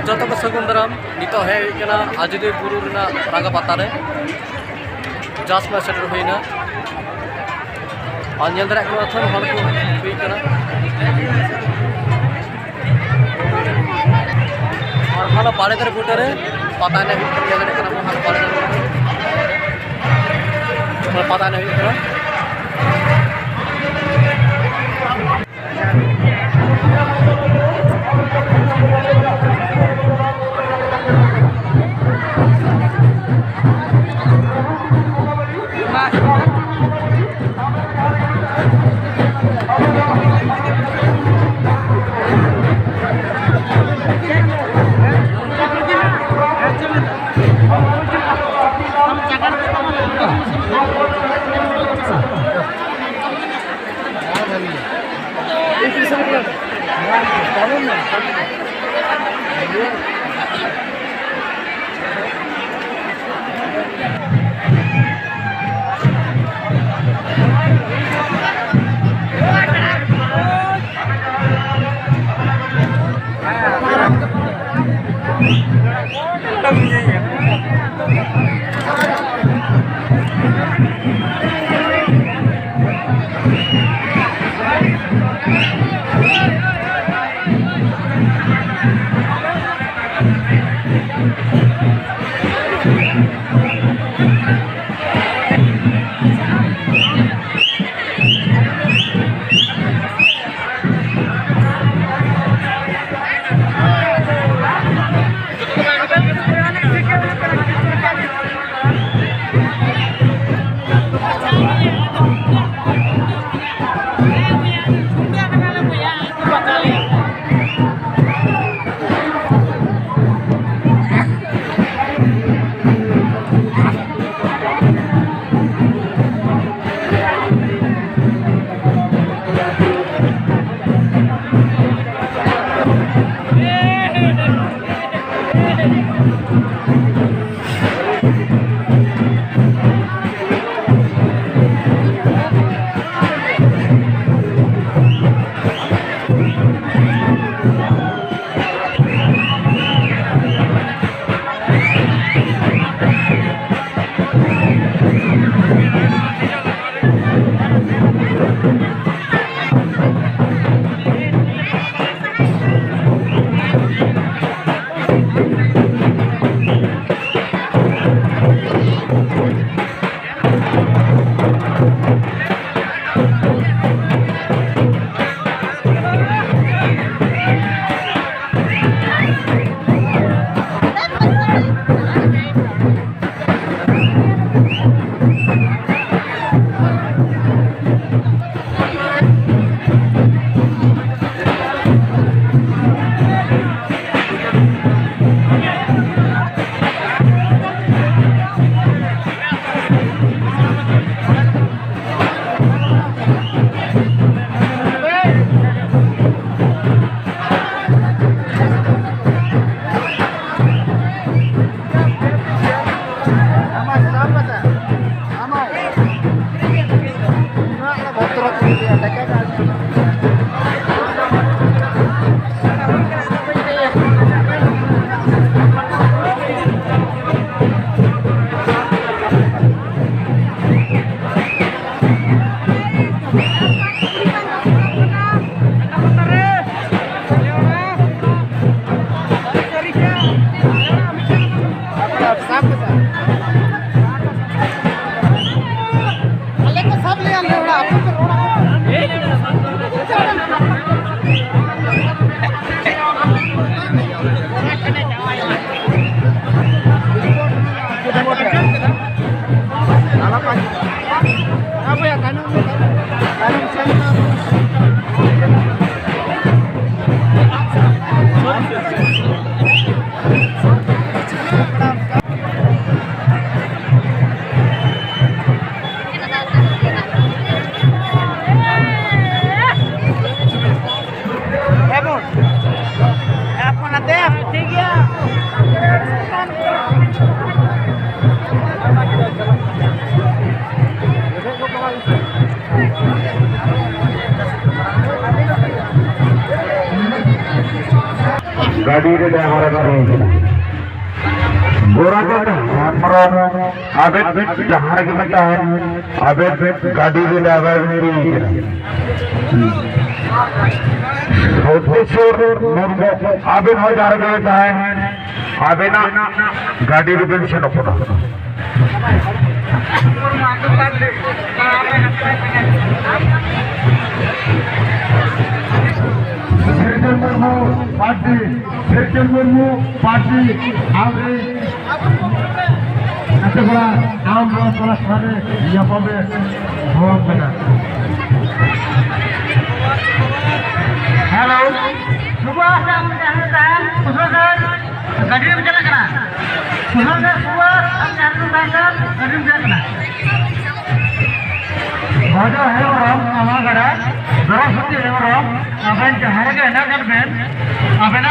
जत को सगुन दाराम नित हेना आजोदय बुरु रेना रांगा पाता रे जास मा सेटर होइना और नेल दरा को थन हर को हुई कना और हाना पाले करे बुटरे पता नहीं हुई करे कना हाना पाले करे पता नहीं हुई कना गाड़ी रे हमारा गोरा का हमारा आबे जहां के बेटा है आबे गाड़ी रे आबे मेरी होते शोर मुर्गो आबे हजार के बेटा है आबे ना गाड़ी रे पेंशन पड़ा Sergio Murmu party abre ऐसे बड़ा नाम बड़ा सारे यहाँ पे भवन बना हेलो सुबह से हम जाने हैं सुबह से गाड़ी में चला करना सुबह से सुबह हम जाने हैं गाड़ी में चला करना बाजा है और हम हमारा जरा सुनिए और हम अब जहाँ के ना कर में अब ना